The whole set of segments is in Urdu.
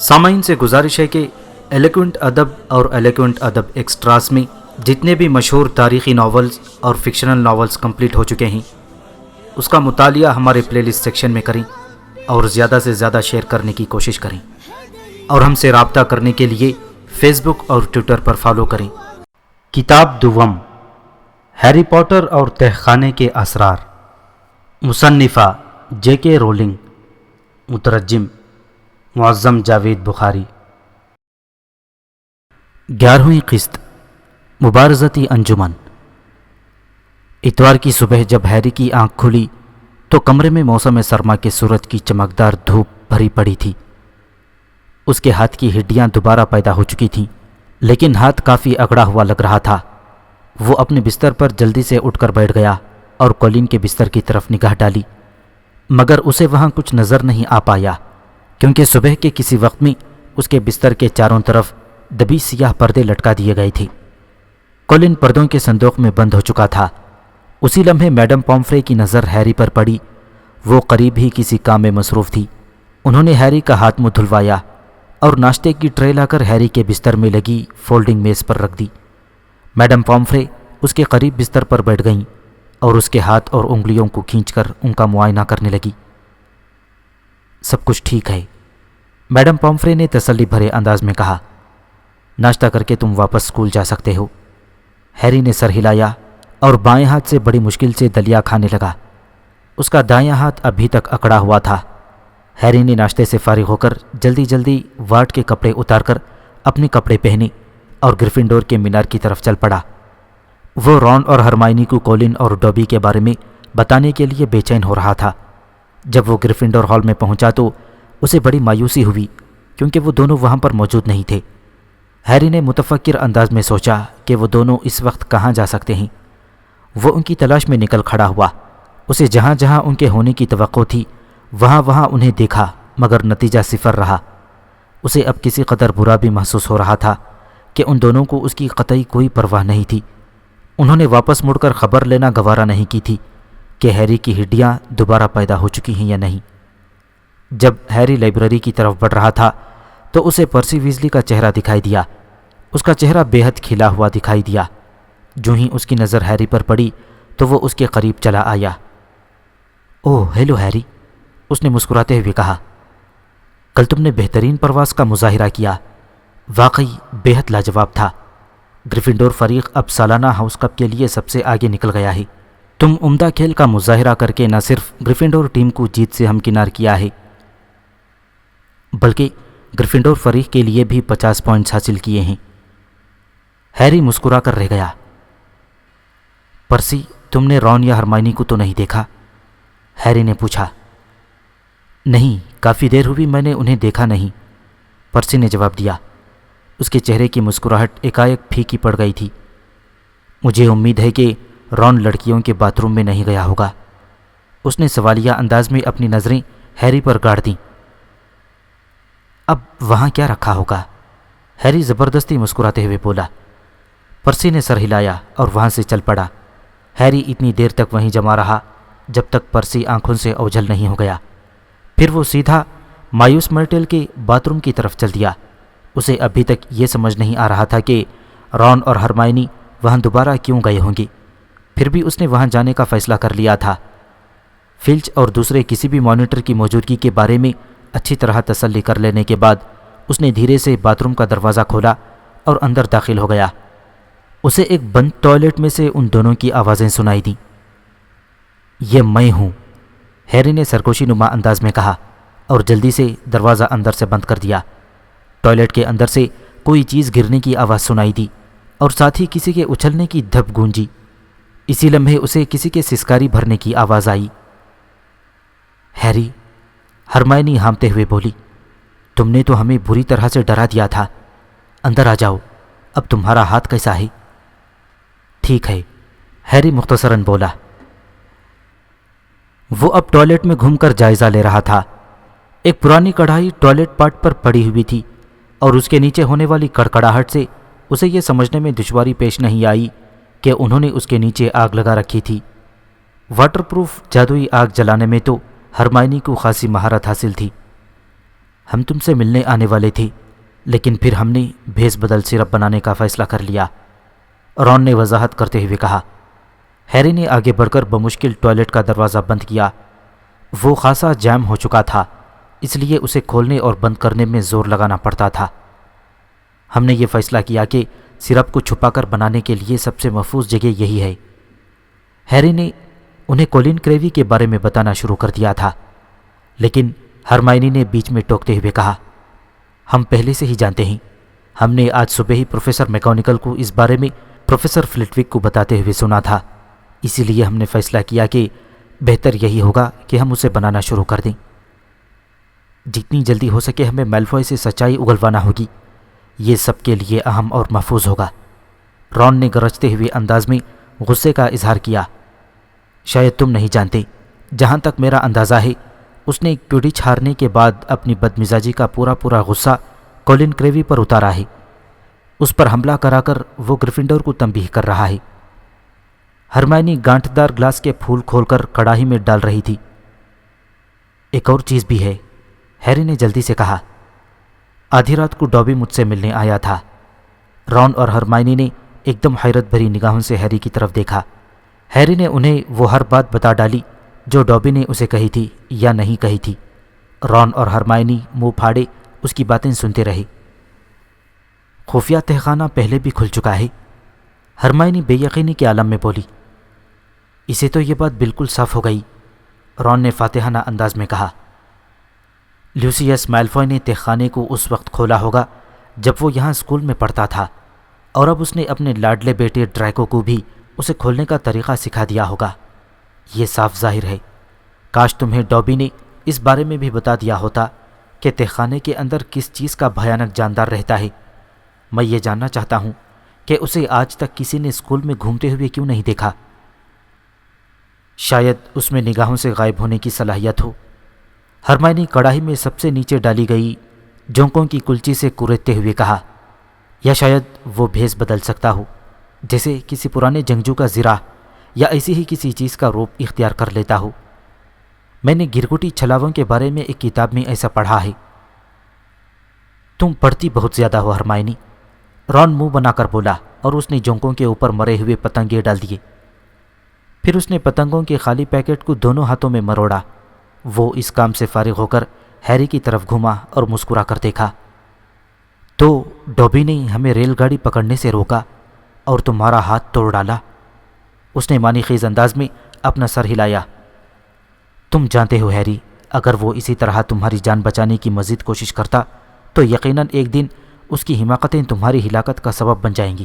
سامعین سے گزارش ہے کہ ایلیکوینٹ ادب اور ایلیکوینٹ ادب ایکسٹراس میں جتنے بھی مشہور تاریخی ناولز اور فکشنل ناولز کمپلیٹ ہو چکے ہیں اس کا مطالعہ ہمارے پلے لسٹ سیکشن میں کریں اور زیادہ سے زیادہ شیئر کرنے کی کوشش کریں، اور ہم سے رابطہ کرنے کے لیے فیس بک اور ٹویٹر پر فالو کریں۔ کتاب دوم، ہیری پوٹر اور تہخانے کے اسرار، مصنفہ جے کے رولنگ، مترجم معظم جاوید بخاری۔ 11ویں قسط، مبارزتی انجمن۔ اتوار کی صبح جب ہیری کی آنکھ کھلی تو کمرے میں موسم سرما کے سورج کی چمکدار دھوپ بھری پڑی تھی۔ اس کے ہاتھ کی ہڈیاں دوبارہ پیدا ہو چکی تھیں، لیکن ہاتھ کافی اکڑا ہوا لگ رہا تھا۔ وہ اپنے بستر پر جلدی سے اٹھ کر بیٹھ گیا اور کولین کے بستر کی طرف نگاہ ڈالی، مگر اسے وہاں کچھ نظر نہیں آ پایا، کیونکہ صبح کے کسی وقت میں اس کے بستر کے چاروں طرف دبی سیاہ پردے لٹکا دیے گئے تھے۔ کولین پردوں کے صندوق میں بند ہو چکا تھا۔ اسی لمحے میڈم پومفرے کی نظر ہیری پر پڑی۔ وہ قریب ہی کسی کام میں مصروف تھی۔ انہوں نے ہیری کا ہاتھ منہ دھلوایا اور ناشتے کی ٹرے لا کر ہیری کے بستر میں لگی فولڈنگ میز پر رکھ دی۔ میڈم پومفرے اس کے قریب بستر پر بیٹھ گئیں اور اس کے ہاتھ اور انگلیوں کو کھینچ کر ان کا معائنہ کرنے لگی۔ سب کچھ ٹھیک ہے، میڈم پومفرے نے تسلی بھرے انداز میں کہا۔ ناشتہ کر کے تم واپس اسکول جا سکتے ہو۔ ہیری نے سر ہلایا اور بائیں ہاتھ سے بڑی مشکل سے دلیا کھانے لگا۔ اس کا دایاں ہاتھ ابھی تک اکڑا ہوا تھا۔ ہیری نے ناشتے سے فارغ ہو کر جلدی جلدی وارڈ کے کپڑے اتار کر اپنے کپڑے پہنے اور گریفنڈور کے مینار کی طرف چل پڑا۔ وہ رون اور ہرمائنی کو کولین اور ڈوبی کے بارے میں بتانے کے لیے بے چین ہو رہا تھا۔ جب وہ گریفنڈور ہال میں پہنچا تو اسے بڑی مایوسی ہوئی، کیونکہ وہ دونوں وہاں پر موجود نہیں تھے۔ ہیری نے متفکر انداز میں سوچا کہ وہ دونوں اس وقت کہاں جا سکتے ہیں۔ وہ ان کی تلاش میں نکل کھڑا ہوا۔ اسے جہاں جہاں ان کے ہونے کی توقع تھی وہاں وہاں انہیں دیکھا، مگر نتیجہ صفر رہا۔ اسے اب کسی قدر برا بھی محسوس ہو رہا تھا کہ ان دونوں کو اس کی قطعی کوئی پرواہ نہیں تھی۔ انہوں نے واپس مڑ کر خبر لینا گوارا نہیں کی تھی کہ ہیری کی ہڈیاں دوبارہ پیدا ہو چکی ہیں یا نہیں۔ جب ہیری لائبریری کی طرف بڑھ رہا تھا تو اسے پرسی ویزلی کا چہرہ دکھائی دیا۔ اس کا چہرہ بے حد کھلا ہوا دکھائی دیا۔ جو ہی اس کی نظر ہیری پر پڑی تو وہ اس کے قریب چلا آیا۔ اوہ ہیلو ہیری، اس نے مسکراتے ہوئے کہا۔ کل تم نے بہترین پرواز کا مظاہرہ کیا، واقعی بے حد لاجواب تھا۔ گریفنڈور فریق اب سالانہ ہاؤس کپ کے لیے سب سے آگے نکل گیا ہے۔ تم عمدہ کھیل کا مظاہرہ کر کے نہ صرف گریفنڈور ٹیم کو جیت سے ہمکنار کیا ہے، بلکہ گریفنڈور فریق کے لیے بھی 50 پوائنٹس حاصل کیے ہیں۔ ہیری مسکرا کر رہ گیا۔ پرسی، تم نے رون یا ہرمائنی کو تو نہیں دیکھا؟ ہیری نے پوچھا۔ نہیں، کافی دیر ہوئی میں نے انہیں دیکھا نہیں، پرسی نے جواب دیا۔ اس کے چہرے کی مسکراہٹ ایکائک پھیکی پڑ گئی تھی۔ مجھے امید ہے کہ رون لڑکیوں کے باتھ روم میں نہیں گیا ہوگا۔ اس نے سوالیہ انداز میں اپنی نظریں ہیری پر گاڑ دیں۔ اب وہاں کیا رکھا ہوگا؟ ہیری زبردستی مسکراتے ہوئے بولا۔ پرسی نے سر ہلایا اور وہاں سے چل پڑا۔ ہیری اتنی دیر تک وہیں جمع رہا جب تک پرسی آنکھوں سے اوجھل نہیں ہو گیا۔ پھر وہ سیدھا مایوس مرٹل کے باتھ روم کی طرف چل دیا۔ اسے ابھی تک یہ سمجھ نہیں آ رہا تھا کہ رون اور ہرمائنی وہاں دوبارہ کیوں گئے ہوں گے، پھر بھی اس نے وہاں جانے کا فیصلہ کر لیا تھا۔ فلچ اور دوسرے کسی بھی مانیٹر کی موجودگی کے بارے میں اچھی طرح تسلی کر لینے کے بعد اس نے دھیرے سے باتھ روم کا دروازہ کھولا اور اندر داخل ہو گیا۔ اسے ایک بند ٹوائلٹ میں سے ان دونوں کی آوازیں سنائی دیں۔ یہ میں ہوں، ہیری نے سرگوشی نما انداز میں کہا اور جلدی سے دروازہ اندر سے بند کر دیا۔ ٹوائلٹ کے اندر سے کوئی چیز گرنے کی آواز سنائی دی اور ساتھ ہی کسی کے اچھلنے کی دھپ گونجی۔ اسی لمحے اسے کسی کے سسکاری بھرنے کی آواز آئی۔ ہیری، ہرمائنی ہامتے ہوئے بولی، تم نے تو ہمیں بری طرح سے ڈرا دیا تھا۔ اندر آ جاؤ، اب تمہارا ہاتھ کیسا ہے؟ ٹھیک ہے، ہیری مختصراً بولا۔ وہ اب ٹوائلٹ میں گھوم کر جائزہ لے رہا تھا۔ ایک پرانی کڑھائی ٹوائلٹ پاٹ پر پڑی ہوئی تھی اور اس کے نیچے ہونے والی کڑکڑاہٹ سے اسے یہ سمجھنے میں دشواری پیش نہیں آئی کہ انہوں نے اس کے نیچے آگ لگا رکھی تھی۔ واٹر پروف جادوئی آگ جلانے میں تو ہرمائنی کو خاصی مہارت حاصل تھی۔ ہم تم سے ملنے آنے والے تھے، لیکن پھر ہم نے بھیس بدل سرپ بنانے کا فیصلہ کر لیا، رون نے وضاحت کرتے ہوئے کہا۔ ہیری نے آگے بڑھ کر بمشکل ٹوائلٹ کا دروازہ بند کیا۔ وہ خاصا جام ہو چکا تھا، اس لیے اسے کھولنے اور بند کرنے میں زور لگانا پڑتا تھا۔ ہم نے یہ فیصلہ کیا کہ سرپ کو چھپا کر بنانے کے لیے سب سے محفوظ جگہ یہی ہے۔ ہیری نے انہیں کولن کریوی کے بارے میں بتانا شروع کر دیا تھا، لیکن ہرمائنی نے بیچ میں ٹوکتے ہوئے کہا، ہم پہلے سے ہی جانتے ہیں، ہم نے آج صبح ہی پروفیسر میکانیکل کو اس بارے میں پروفیسر فلٹوک کو بتاتے ہوئے سنا تھا، اسی لیے ہم نے فیصلہ کیا کہ بہتر یہی ہوگا کہ ہم اسے بنانا شروع کر دیں۔ جتنی جلدی ہو سکے ہمیں میلفوائے سے سچائی اگلوانا ہوگی، یہ سب کے لیے اہم اور محفوظ ہوگا۔ رون نے گرجتے ہوئے انداز میں غصے کا اظہار کیا۔ شاید تم نہیں جانتے، جہاں تک میرا اندازہ ہے اس نے کوئڈچ ہارنے کے بعد اپنی بدمزاجی کا پورا غصہ کولن کریوی پر اتارا ہے۔ اس پر حملہ کرا کر وہ گریفنڈور کو تنبیہ کر رہا ہے۔ ہرمائنی گانٹ دار گلاس کے پھول کھول کر کڑاہی میں ڈال رہی تھی۔ ایک اور چیز بھی ہے، ہیری نے جلدی سے کہا۔ آدھی رات کو ڈابی مجھ سے ملنے آیا تھا۔ رون اور ہرمائنی نے ایک دم حیرت بھری نگاہوں سے ہیری کی طرف دیکھا۔ ہیری نے انہیں وہ ہر بات بتا ڈالی جو ڈابی نے اسے کہی تھی یا نہیں کہی تھی۔ رون اور ہرمائنی منہ پھاڑے اس کی باتیں سنتے رہے۔ خفیہ تہخانہ پہلے بھی کھل چکا ہے، ہرمائنی بے یقینی کے عالم میں بولی۔ اسے تو یہ بات بالکل صاف ہو گئی، رون نے فاتحانہ انداز میں کہا۔ لیوسیس میلفوائے نے تہخانے کو اس وقت کھولا ہوگا جب وہ یہاں اسکول میں پڑھتا تھا، اور اب اس نے اپنے لاڈلے بیٹے ڈریکو کو بھی اسے کھولنے کا طریقہ سکھا دیا ہوگا۔ یہ صاف ظاہر ہے، کاش تمہیں ڈابی نے اس بارے میں بھی بتا دیا ہوتا کہ تہخانے کے اندر کس چیز کا بھیانک جاندار رہتا ہے۔ میں یہ جاننا چاہتا ہوں کہ اسے آج تک کسی نے اسکول میں گھومتے ہوئے کیوں نہیں دیکھا؟ شاید اس میں نگاہوں سے غائب ہونے کی صلاحیت ہو۔ ہرمائنی کڑاہی میں سب سے نیچے ڈالی گئی جونکوں کی کلچی سے کوریدتے ہوئے کہا، یا شاید وہ بھیس بدل سکتا ہو، جیسے کسی پرانے جنگجو کا زرہ یا ایسی ہی کسی چیز کا روپ اختیار کر لیتا ہو۔ میں نے گرگوٹی چھلاووں کے بارے میں ایک کتاب میں ایسا پڑھا ہے۔ تم پڑھتی بہت زیادہ ہو ہرمائنی، رون منہ بنا کر بولا، اور اس نے جونکوں کے اوپر مرے ہوئے پتنگے ڈال دیے۔ پھر اس نے پتنگوں کے خالی پیکٹ کو دونوں ہاتھوں میں مروڑا۔ وہ اس کام سے فارغ ہو کر ہیری کی طرف گھوما اور مسکرا کر دیکھا۔ تو ڈابی نے ہمیں ریل گاڑی پکڑنے سے روکا اور تمہارا ہاتھ توڑ ڈالا؟ اس نے معنی خیز انداز میں اپنا سر ہلایا۔ تم جانتے ہو ہیری، اگر وہ اسی طرح تمہاری جان بچانے کی مزید کوشش کرتا تو یقیناً ایک دن اس کی حماقتیں تمہاری ہلاکت کا سبب بن جائیں گی۔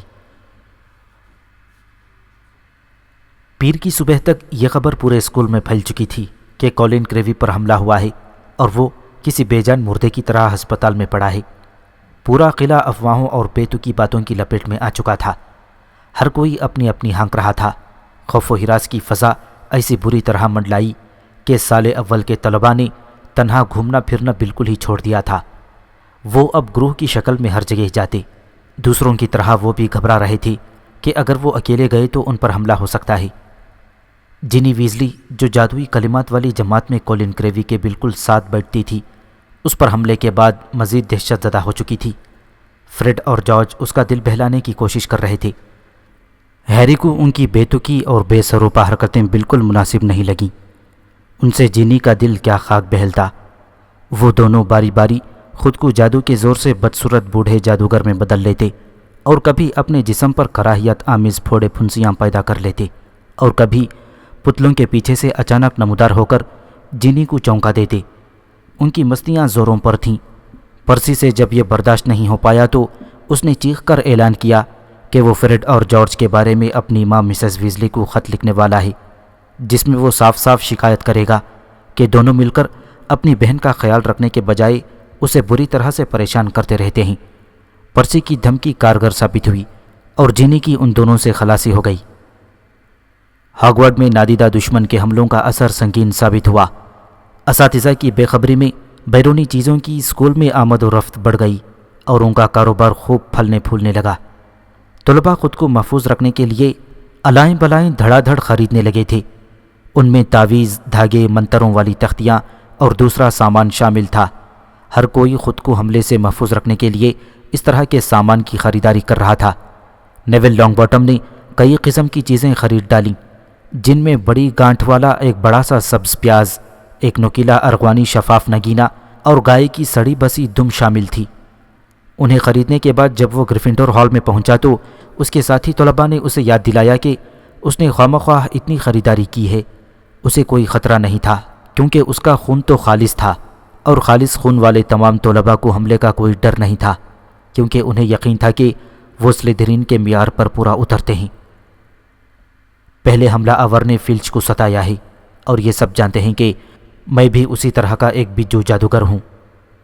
پیر کی صبح تک یہ خبر پورے اسکول میں پھیل چکی تھی کہ کولن کریوی پر حملہ ہوا ہے اور وہ کسی بے جان مردے کی طرح ہسپتال میں پڑا ہے۔ پورا قلعہ افواہوں اور بیتوکی باتوں کی لپیٹ میں آ چکا تھا۔ ہر کوئی اپنی اپنی ہانک رہا تھا۔ خوف و ہراس کی فضا ایسی بری طرح منڈلائی کہ سال اول کے طلباء نے تنہا گھومنا پھرنا بالکل ہی چھوڑ دیا تھا۔ وہ اب گروہ کی شکل میں ہر جگہ جاتے۔ دوسروں کی طرح وہ بھی گھبرا رہے تھے کہ اگر وہ اکیلے گئے تو ان پر حملہ ہو سکتا ہے۔ جینی ویزلی جو جادوئی کلمات والی جماعت میں کولن کریوی کے بالکل ساتھ بیٹھتی تھی، اس پر حملے کے بعد مزید دہشت زدہ ہو چکی تھی۔ فریڈ اور جارج اس کا دل بہلانے کی کوشش کر رہے تھے۔ ہیری کو ان کی بے تکی اور بے سروپا حرکتیں بالکل مناسب نہیں لگیں۔ ان سے جینی کا دل کیا خاک بہلتا۔ وہ دونوں باری باری خود کو جادو کے زور سے بدصورت بوڑھے جادوگر میں بدل لیتے، اور کبھی اپنے جسم پر کراہیت آمیز پھوڑے پھنسیاں پیدا کر لیتے، اور کبھی پتلوں کے پیچھے سے اچانک نمودار ہو کر جینی کو چونکا دیتے۔ ان کی مستیاں زوروں پر تھیں۔ پرسی سے جب یہ برداشت نہیں ہو پایا تو اس نے چیخ کر اعلان کیا کہ وہ فریڈ اور جارج کے بارے میں اپنی ماں مسز ویزلی کو خط لکھنے والا ہے، جس میں وہ صاف صاف شکایت کرے گا کہ دونوں مل کر اپنی بہن کا خیال رکھنے کے بجائے اسے بری طرح سے پریشان کرتے رہتے ہیں۔ پرسی کی دھمکی کارگر ثابت ہوئی اور جینی کی ان دونوں سے خلاصی ہو گئی۔ ہاگورڈ میں نادیدہ دشمن کے حملوں کا اثر سنگین ثابت ہوا۔ اساتذہ کی بے خبری میں بیرونی چیزوں کی اسکول میں آمد و رفت بڑھ گئی اور ان کا کاروبار خوب پھلنے پھولنے لگا۔ طلباء خود کو محفوظ رکھنے کے لیے الائیں بلائیں دھڑا دھڑ خریدنے لگے تھے۔ ان میں تعویذ، دھاگے، منتروں والی تختیاں اور دوسرا سامان شامل تھا۔ ہر کوئی خود کو حملے سے محفوظ رکھنے کے لیے اس طرح کے سامان کی خریداری کر رہا تھا۔ نیول لانگ باٹم نے کئی قسم کی چیزیں خرید ڈالیں، جن میں بڑی گانٹھ والا ایک بڑا سا سبز پیاز، ایک نوکیلا ارغوانی شفاف نگینہ اور گائے کی سڑی بسی دم شامل تھی۔ انہیں خریدنے کے بعد جب وہ گریفنڈور ہال میں پہنچا تو اس کے ساتھی طلباء نے اسے یاد دلایا کہ اس نے خواہ اتنی خریداری کی ہے۔ اسے کوئی خطرہ نہیں تھا کیونکہ اس کا خون تو خالص تھا، اور خالص خون والے تمام طلباء کو حملے کا کوئی ڈر نہیں تھا کیونکہ انہیں یقین تھا کہ وہ سلیدرین کے معیار پر پورا اترتے ہیں۔ پہلے حملہ آور نے فلچ کو ستایا ہے اور یہ سب جانتے ہیں کہ میں بھی اسی طرح کا ایک بجو جادوگر ہوں۔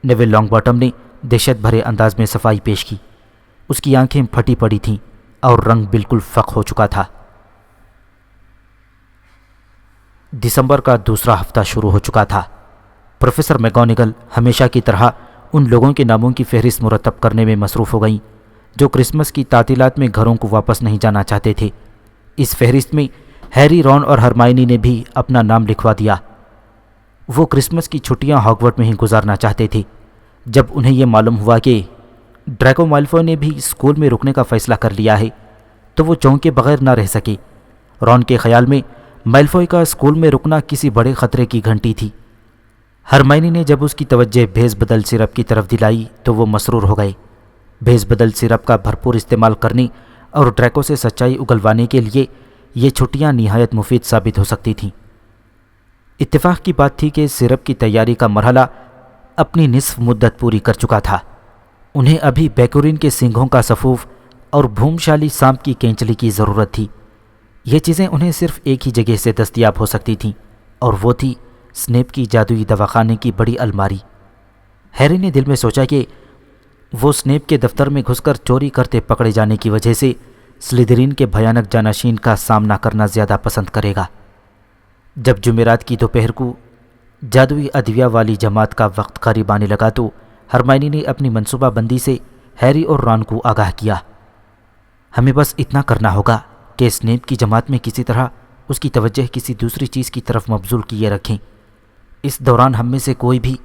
نیول لانگ باٹم نے دہشت بھرے انداز میں صفائی پیش کی۔ اس کی آنکھیں پھٹی پڑی تھیں اور رنگ بالکل فق ہو چکا تھا۔ دسمبر کا دوسرا ہفتہ شروع ہو چکا تھا۔ پروفیسر میگونگل ہمیشہ کی طرح ان لوگوں کے ناموں کی فہرست مرتب کرنے میں مصروف ہو گئیں جو کرسمس کی تعطیلات میں گھروں کو واپس نہیں جانا چاہتے تھے۔ اس فہرست میں ہیری، رون اور ہرمائنی نے بھی اپنا نام لکھوا دیا۔ وہ کرسمس کی چھٹیاں ہاگورٹ میں ہی گزارنا چاہتے تھے۔ جب انہیں یہ معلوم ہوا کہ ڈریکو میلفوئے نے بھی اسکول میں رکنے کا فیصلہ کر لیا ہے تو وہ چونکے بغیر نہ رہ سکے۔ رون کے خیال میں میلفوئے کا اسکول میں رکنا کسی بڑے خطرے کی گھنٹی تھی۔ ہرمائنی نے جب اس کی توجہ بھیس بدل سیرپ کی طرف دلائی تو وہ مسرور ہو گئے۔ بھیس بدل سیرپ کا بھرپور استعمال کرنے اور ڈریکو سے سچائی اگلوانے کے لیے یہ چھٹیاں نہایت مفید ثابت ہو سکتی تھیں۔ اتفاق کی بات تھی کہ سیرپ کی تیاری کا مرحلہ اپنی نصف مدت پوری کر چکا تھا۔ انہیں ابھی بیکورین کے سینگھوں کا سفوف اور بھومشالی سانپ کی کینچلی کی ضرورت تھی۔ یہ چیزیں انہیں صرف ایک ہی جگہ سے دستیاب ہو سکتی تھیں اور وہ تھی سنیپ کی جادوئی دواخانے کی بڑی الماری۔ ہیری نے دل میں سوچا کہ وہ سنیپ کے دفتر میں گھس کر چوری کرتے پکڑے جانے کی وجہ سے سلیدرین کے بھیانک جانشین کا سامنا کرنا زیادہ پسند کرے گا۔ جب جمعرات کی دوپہر کو جادوئی ادویہ والی جماعت کا وقت قریب آنے لگا تو ہرمائنی نے اپنی منصوبہ بندی سے ہیری اور رون کو آگاہ کیا۔ ہمیں بس اتنا کرنا ہوگا کہ سنیپ کی جماعت میں کسی طرح اس کی توجہ کسی دوسری چیز کی طرف مبذول کیے رکھیں۔ اس دوران ہم میں سے کوئی بھی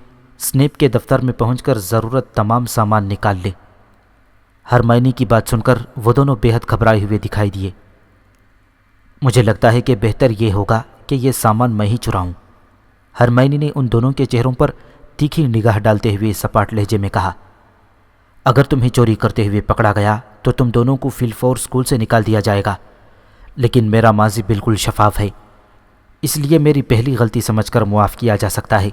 سنیپ کے دفتر میں پہنچ کر ضرورت تمام سامان نکال لے۔ ہرمائنی کی بات سن کر وہ دونوں بے حد گھبرائے ہوئے دکھائی دیے۔ مجھے لگتا ہے کہ بہتر یہ ہوگا کہ یہ سامان میں ہی چراؤں، ہرمائنی نے ان دونوں کے چہروں پر تیکھی نگاہ ڈالتے ہوئے سپاٹ لہجے میں کہا۔ اگر تمہیں چوری کرتے ہوئے پکڑا گیا تو تم دونوں کو فی الفور اسکول سے نکال دیا جائے گا، لیکن میرا ماضی بالکل شفاف ہے، اس لیے میری پہلی غلطی سمجھ کر معاف کیا جا سکتا ہے۔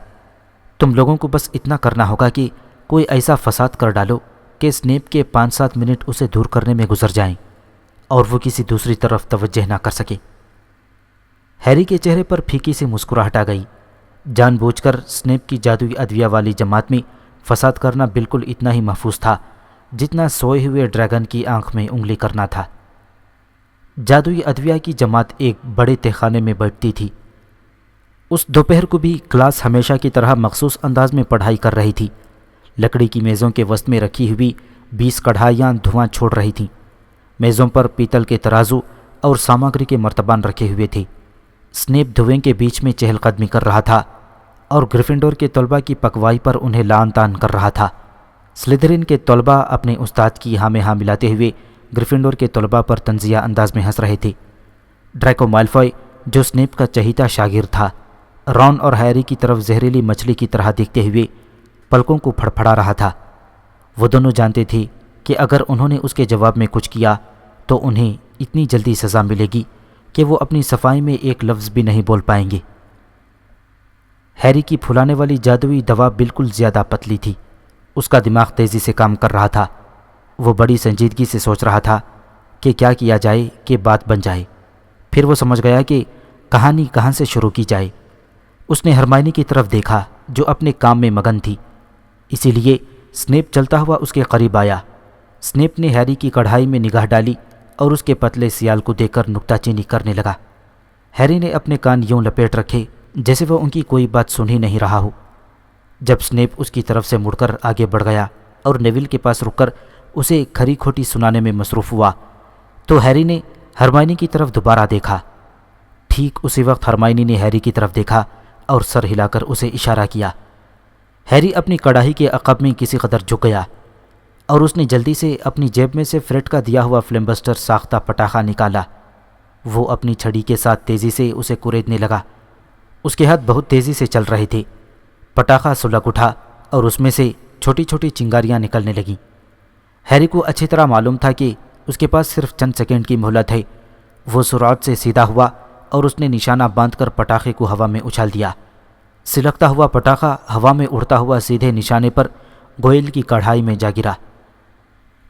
تم لوگوں کو بس اتنا کرنا ہوگا کہ کوئی ایسا فساد کر ڈالو کہ سنیپ کے 5-7 منٹ اسے دور کرنے میں گزر جائیں اور وہ کسی دوسری طرف توجہ نہ کر سکے۔ ہیری کے چہرے پر پھیکی سی مسکراہٹ آ گئی۔ جان بوجھ کر سنیپ کی جادوئی ادویہ والی جماعت میں فساد کرنا بالکل اتنا ہی محفوظ تھا جتنا سوئے ہوئے ڈریگن کی آنکھ میں انگلی کرنا تھا۔ جادوئی ادویہ کی جماعت ایک بڑے تہخانے میں بیٹھتی تھی۔ اس دوپہر کو بھی کلاس ہمیشہ کی طرح مخصوص انداز میں پڑھائی کر رہی تھی۔ لکڑی کی میزوں کے وسط میں رکھی ہوئی 20 کڑھائیاں دھواں چھوڑ رہی تھیں۔ میزوں پر پیتل کے ترازو اور سامگری کے مرتبان رکھے ہوئے تھے۔ سنیپ دھویں کے بیچ میں چہل قدمی کر رہا تھا اور گریفنڈور کے طلباء کی پکوائی پر انہیں لعن طعن کر رہا تھا۔ سلیدرین کے طلباء اپنے استاد کی ہاں میں ہاں ملاتے ہوئے گریفنڈور کے طلباء پر طنزیہ انداز میں ہنس رہے تھے۔ ڈریکو میلفوئے جو سنیپ کا چہیتا شاگرد تھا، رون اور ہیری کی طرف زہریلی مچھلی کی طرح دیکھتے ہوئے پلکوں کو پھڑپھڑا رہا تھا۔ وہ دونوں جانتے تھے کہ اگر انہوں نے اس کے جواب میں کچھ کیا تو انہیں اتنی جلدی سزا ملے گی کہ وہ اپنی صفائی میں ایک لفظ بھی نہیں بول پائیں گے۔ ہیری کی پھلانے والی جادوئی دوا بالکل زیادہ پتلی تھی۔ اس کا دماغ تیزی سے کام کر رہا تھا۔ وہ بڑی سنجیدگی سے سوچ رہا تھا کہ کیا کیا جائے کہ بات بن جائے۔ پھر وہ سمجھ گیا کہ کہانی کہاں سے شروع کی جائے۔ اس نے ہرمائنی کی طرف دیکھا جو اپنے کام میں مگن تھی، اسی لیے سنیپ چلتا ہوا اس کے قریب آیا۔ سنیپ نے ہیری کی کڑھائی میں نگاہ ڈالی اور اس کے پتلے سیال کو دیکھ کر نکتہ چینی کرنے لگا۔ ہیری نے اپنے کان یوں لپیٹ رکھے جیسے وہ ان کی کوئی بات سن ہی نہیں رہا ہو۔ جب سنیپ اس کی طرف سے مڑ کر آگے بڑھ گیا اور نیول کے پاس رک کر اسے کھری کھوٹی سنانے میں مصروف ہوا تو ہیری نے ہرمائنی کی طرف دوبارہ دیکھا۔ ٹھیک اسی وقت ہرمائنی نے ہیری کی طرف دیکھا اور سر ہلا کر اسے اشارہ کیا۔ ہیری اپنی کڑاہی کے عقب میں کسی قدر جھک گیا اور اس نے جلدی سے اپنی جیب میں سے فریڈ کا دیا ہوا فلم بسٹر ساختہ پٹاخہ نکالا۔ وہ اپنی چھڑی کے ساتھ تیزی سے اسے کریدنے لگا۔ اس کے ہاتھ بہت تیزی سے چل رہے تھے۔ پٹاخہ سلگ اٹھا اور اس میں سے چھوٹی چھوٹی چنگاریاں نکلنے لگیں۔ ہیری کو اچھی طرح معلوم تھا کہ اس کے پاس صرف چند سیکنڈ کی مہلت ہے۔ وہ سرعت سے سیدھا ہوا اور اس نے نشانہ باندھ کر پٹاخے کو ہوا میں اچھال دیا۔ سلگتا ہوا پٹاخہ ہوا میں اڑتا ہوا سیدھے نشانے پر گوئل کی کڑھائی میں جا گرا۔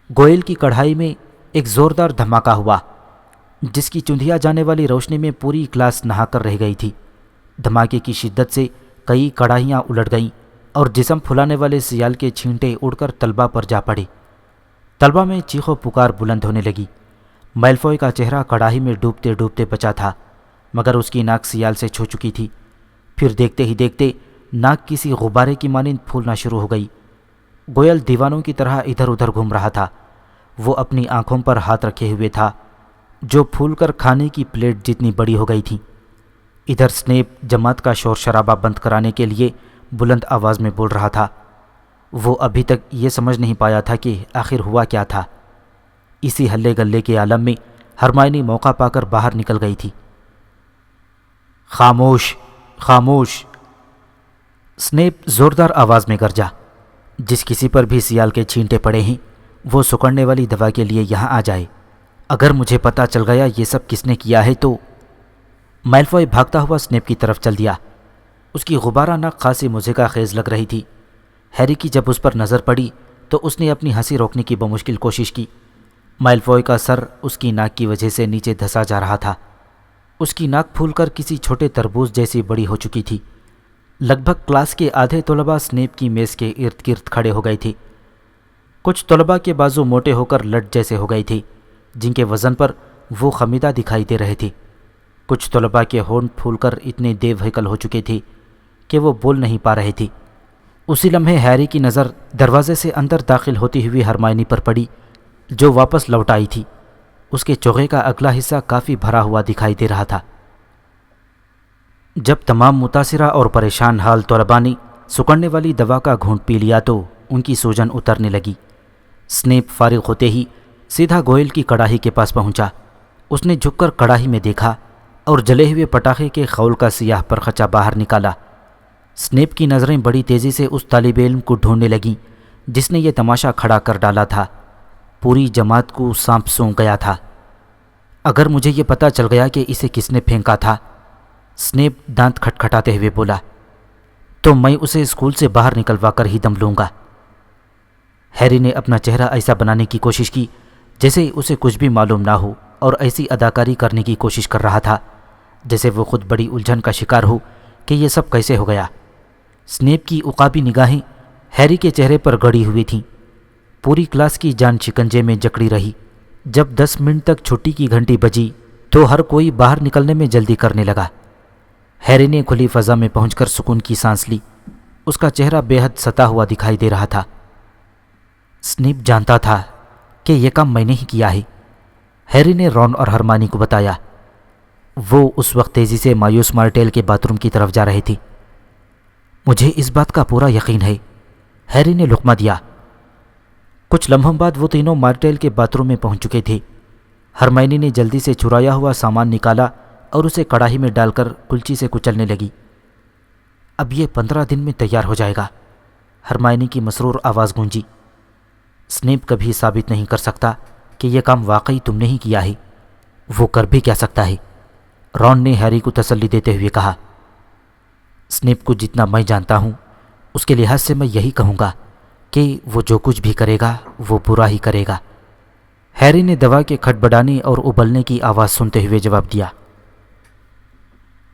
گوئل کی کڑھائی میں ایک زوردار دھماکہ ہوا جس کی چندھیا جانے والی روشنی میں پوری کلاس نہا کر رہ گئی تھی۔ دھماکے کی شدت سے کئی کڑھائیاں الٹ گئیں اور جسم پھلانے والے سیال کے چھینٹے اڑ کر طلبہ پر جا پڑے۔ طلبہ میں چیخ و پکار بلند ہونے لگی۔ میلفوئے کا چہرہ کڑاہی میں ڈوبتے ڈوبتے بچا تھا، مگر اس کی ناک سیال سے چھو چکی تھی۔ پھر دیکھتے ہی دیکھتے ناک کسی غبارے کی مانند پھولنا شروع ہو گئی۔ گوئل دیوانوں کی طرح ادھر ادھر گھوم رہا تھا۔ وہ اپنی آنکھوں پر ہاتھ رکھے ہوئے تھا جو پھول کر کھانے کی پلیٹ جتنی بڑی ہو گئی تھی۔ ادھر سنیپ جماعت کا شور شرابہ بند کرانے کے لیے بلند آواز میں بول رہا تھا۔ وہ ابھی تک یہ سمجھ نہیں پایا تھا کہ آخر ہوا کیا تھا۔ اسی ہلے گلے کے عالم میں ہرمائنی موقع پا کر باہر نکل گئی تھی۔ خاموش خاموش! سنیپ زوردار آواز میں گرجا۔ جس کسی پر بھی سیال کے چھینٹے پڑے ہیں وہ سکڑنے والی دوا کے لیے یہاں آ جائے۔ اگر مجھے پتہ چل گیا یہ سب کس نے کیا ہے تو… میلفوئے بھاگتا ہوا سنیپ کی طرف چل دیا۔ اس کی غبارہ ناک خاصی مضحکہ خیز لگ رہی تھی۔ ہیری کی جب اس پر نظر پڑی تو اس نے اپنی ہنسی روکنے کی بمشکل کوشش کی۔ میلفوئے کا سر اس کی ناک کی وجہ سے نیچے دھسا جا رہا تھا۔ اس کی ناک پھول کر کسی چھوٹے تربوز جیسی بڑی ہو چکی تھی۔ لگ بھگ کلاس کے آدھے طلباء سنیپ کی میز کے ارد گرد کھڑے ہو گئے تھے۔ کچھ طلباء کے بازو موٹے ہو کر لٹ جیسے ہو گئے تھے جن کے وزن پر وہ خمیدہ دکھائی دے رہے تھے۔ کچھ طلباء کے ہونٹ پھول کر اتنے دیو ہیکل ہو چکے تھے کہ وہ بول نہیں پا رہے تھے۔ اسی لمحے ہیری کی نظر دروازے سے اندر داخل ہوتی ہوئی ہرمائنی پر پڑی جو واپس لوٹ آئی تھی۔ اس کے چوغے کا اگلا حصہ کافی بھرا ہوا دکھائی دے رہا تھا۔ جب تمام متاثرہ اور پریشان حال طلباء نے سکڑنے والی دوا کا گھونٹ پی لیا تو ان کی سوجن اترنے لگی۔ سنیپ فارغ ہوتے ہی سیدھا گوئل کی کڑاہی کے پاس پہنچا۔ اس نے جھک کر کڑاہی میں دیکھا اور جلے ہوئے پٹاخے کے خول کا سیاہ پرخچا باہر نکالا۔ سنیپ کی نظریں بڑی تیزی سے اس طالب علم کو ڈھونڈنے لگیں جس نے یہ تماشا کھڑا کر ڈالا تھا۔ پوری جماعت کو سانپ سونگ گیا تھا۔ اگر مجھے یہ پتہ چل گیا کہ اسے کس نے پھینکا تھا، سنیپ دانت کھٹکھٹاتے ہوئے بولا، تو میں اسے اسکول سے باہر نکلوا کر ہی دم لوں گا۔ ہیری نے اپنا چہرہ ایسا بنانے کی کوشش کی جیسے اسے کچھ بھی معلوم نہ ہو اور ایسی اداکاری کرنے کی کوشش کر رہا تھا جیسے وہ خود بڑی الجھن کا شکار ہو کہ یہ سب کیسے ہو گیا۔ سنیپ کی عقابی نگاہیں ہیری کے چہرے پر گڑی ہوئی تھیں۔ پوری کلاس کی جان شکنجے میں جکڑی رہی۔ جب 10 منٹ تک چھٹی کی گھنٹی بجی تو ہر کوئی باہر نکلنے میں جلدی کرنے لگا۔ ہیری نے کھلی فضا میں پہنچ کر سکون کی سانس لی۔ اس کا چہرہ بے حد ستا ہوا دکھائی دے رہا تھا۔ سنیپ جانتا تھا کہ یہ کام میں نے ہی کیا ہے، ہیری نے رون اور ہرمانی کو بتایا۔ وہ اس وقت تیزی سے مایوس مارٹیل کے باتھ روم کی طرف جا رہے تھے۔ مجھے اس بات کا پورا یقین ہے، ہیری نے لقمہ دیا۔ کچھ لمحوں بعد وہ تینوں مارٹیل کے باتھ روم میں پہنچ چکے تھے۔ ہرمائنی نے جلدی سے چرایا ہوا سامان نکالا اور اسے کڑاہی میں ڈال کر کلچی سے کچلنے لگی۔ اب یہ 15 دن میں تیار ہو جائے گا، ہرمائنی کی مسرور آواز گونجی۔ سنیپ کبھی ثابت نہیں کر سکتا کہ یہ کام واقعی تم نے ہی کیا ہے، وہ کر بھی کیا سکتا ہے، رون نے ہیری کو تسلی دیتے ہوئے کہا۔ سنیپ کو جتنا میں جانتا ہوں اس کے لحاظ سے میں یہی کہوں گا کہ وہ جو کچھ بھی کرے گا وہ برا ہی کرے گا۔ ہیری نے دوا کے کھٹبڑانے اور ابلنے کی آواز سنتے ہوئے جواب دیا۔